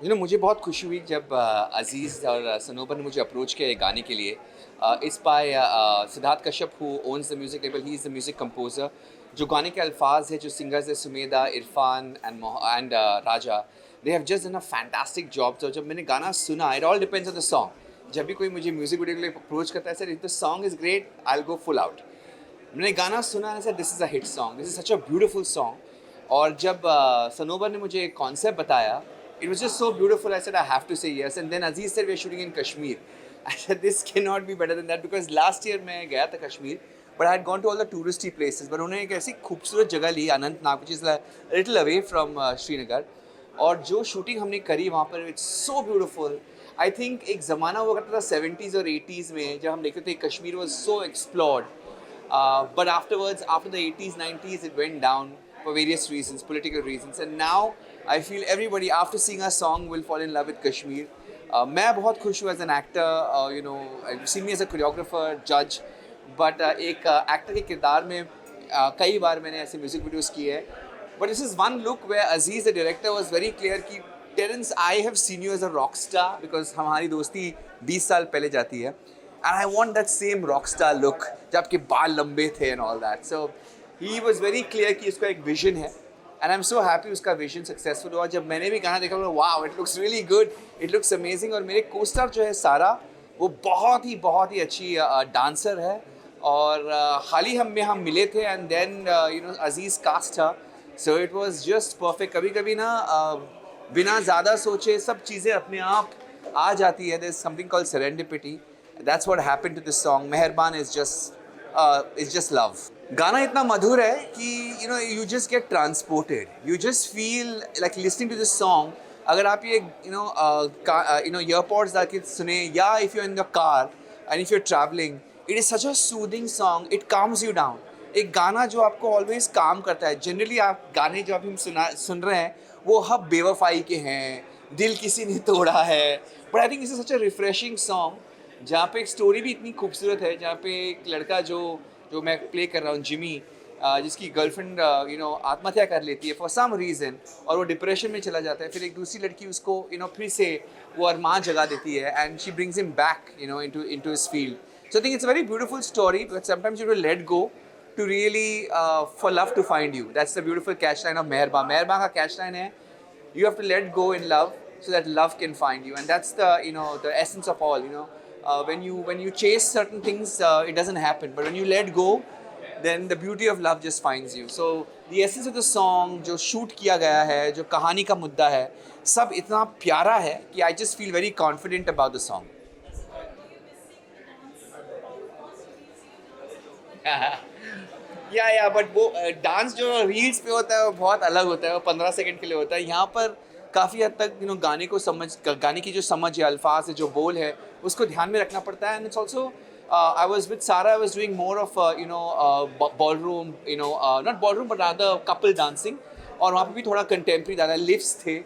मुझे बहुत खुशी हुई जब अज़ीज़ और सनोबर ने मुझे अप्रोच किया ये गाने के लिए। It's by Siddharth Kashyap who owns the music label, he is the music composer. जो गाने के अल्फाज हैं, जो सिंगर्स हैं Sumedha, Irfan and Raja, they have just done a fantastic job. तो जब मैंने गाना सुना, it all depends on the song. जब भी कोई मुझे म्यूज़िक वीडियो के लिए अप्रोच करता है, sir if the song is great I will go full out. मैंने गाना सुना है, sir this is a hit song, this is such a beautiful song. और जब सनोबर ने मुझे कॉन्सेप्ट बताया, it was just so beautiful. I said, I have to say yes. And then Aziz said, we're shooting in Kashmir. I said, this cannot be better than that because last year मैं गया था Kashmir, but I had gone to all the touristy places. But उन्होंने एक ऐसी खूबसूरत जगह ली, Anantnag, which is a little away from Srinagar. और जो शूटिंग हमने करी वहाँ पर, it's so beautiful. I think एक ज़माना हुआ करता था 70s और 80s में जब हम देखते थे Kashmir was so explored. But afterwards, after the 80s, 90s, it went down for various reasons, political reasons. And now I feel everybody, after seeing our song, will fall in love with Kashmir. मैं बहुत खुश हूँ as an actor, you've seen me as a choreographer, judge, but एक actor के किरदार में कई बार मैंने ऐसे म्यूजिक वीडियोस किए हैं. But this is one look where Aziz, the director, was very clear कि Terence, I have seen you as a rock star because हमारी दोस्ती 20 साल पहले जाती है. And I want that same rock star look जब आपके बाल लंबे थे and all that. So he was very clear कि उसका एक vision है. And I'm so happy उसका vision successful हुआ. जब मैंने भी गाना देखा, wow, it looks really good, it looks amazing. और मेरे co-star जो है सारा, वो बहुत ही अच्छी डांसर है. और हाल ही हम मिले थे and then Aziz cast her. So it was just perfect. कभी कभी ना बिना ज़्यादा सोचे सब चीज़ें अपने आप आ जाती है. There's something called serendipity. That's what happened to this song. Meherban is just love. गाना इतना मधुर है कि you just get transported. You just feel like listening to this song. अगर आप ये earpods डाल के सुने, या if you're in the car and if you're traveling, it is such a soothing song. It calms you down. एक गाना जो आपको always calm करता है. Generally आप गाने जो अभी हम सुन रहे हैं वो हब बेवफाई के हैं, दिल किसी ने तोड़ा है. But I think this is such a refreshing song जहाँ पे एक स्टोरी भी इतनी खूबसूरत है, जहाँ पे एक लड़का जो मैं प्ले कर रहा हूँ, जिमी, जिसकी गर्लफ्रेंड आत्महत्या कर लेती है फॉर सम रीज़न, और वो डिप्रेशन में चला जाता है. फिर एक दूसरी लड़की उसको फिर से वो अरमान जगा देती है and she brings him back into his field. So I think it's a very beautiful story, but sometimes you will let go to really for love to find you. That's the beautiful catch line of Meherbaan. Meherbaan का catch line है, you have to let go in love so that love can find you, and that's the essence of all. When you chase certain things, it doesn't happen, but when you let go, then the beauty of love just finds you. So the essence of the song, जो shoot किया गया है, जो कहानी का मुद्दा है, सब इतना प्यारा है कि I just feel very confident about the song. But वो डांस जो रील्स पे होता है वो बहुत अलग होता है, वो 15 सेकंड के लिए होता है. यहाँ पर काफ़ी हद तक गाने की जो समझ है, अल्फाज है, जो बोल है, उसको ध्यान में रखना पड़ता है. And it's also I was with Sara, I was doing more of ballroom, not ballroom but rather couple dancing. और वहाँ पे भी थोड़ा कंटेम्प्रेरी डाला, लिफ्ट्स थे.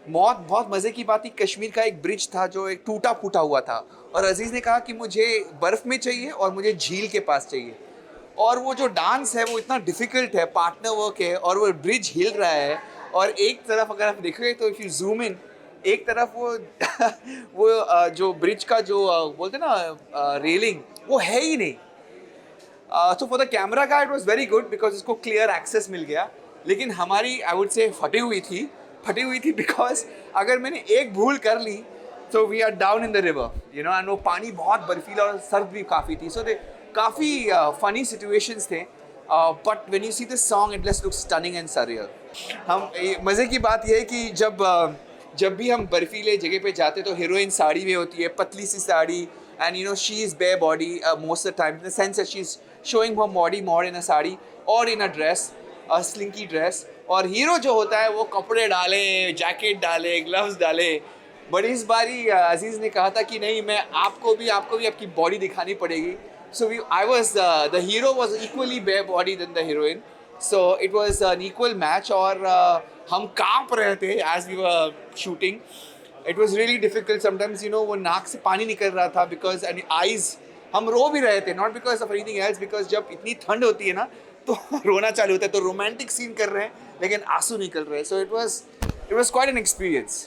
बहुत मज़े की बात थी, कश्मीर का एक ब्रिज था जो एक टूटा फूटा हुआ था, और अजीज़ ने कहा कि मुझे बर्फ़ में चाहिए और मुझे झील के पास चाहिए. और वो जो डांस है वो इतना डिफ़िकल्ट है, पार्टनर वर्क है, और वो ब्रिज हिल रहा है. और एक तरफ अगर आप देखोगे तो इफ़ यू जूम इन, एक तरफ वो वो जो ब्रिज का जो बोलते हैं ना रेलिंग, वो है ही नहीं. सो फॉर द कैमरा का it was very good because इसको क्लियर एक्सेस मिल गया. लेकिन हमारी आई वुड से फटी हुई थी बिकॉज अगर मैंने एक भूल कर ली तो we are down in the river, and वो पानी बहुत बर्फीला और सर्द भी काफ़ी थी. सो दे काफ़ी फनी सिचुएशंस थे. But when you see this song it just looks stunning and surreal. मज़े की बात यह है कि जब भी हम बर्फीले जगह पे जाते तो हीरोइन साड़ी में होती है, पतली सी sari, and she is bare body most of the time, in the sense that she is showing her body more in a sari और in a dress, a slinky dress. और हीरो जो होता है वो कपड़े डाले, जैकेट डाले, ग्लव्स डाले. बट इस बारी अजीज़ ने कहा था कि नहीं, मैं आपको भी आपकी बॉडी दिखानी पड़ेगी. So the hero was equally bare body than the heroine. So it was an equal match. और हम कांप रहे थे as we were shooting. It was really difficult sometimes. वो नाक से पानी निकल रहा था because and eyes, हम रो भी रहे थे, not because of anything else, because जब इतनी ठंड होती है ना तो रोना चालू होता है. तो रोमांटिक सीन कर रहे हैं लेकिन आंसू निकल रहे हैं. So it was quite an experience.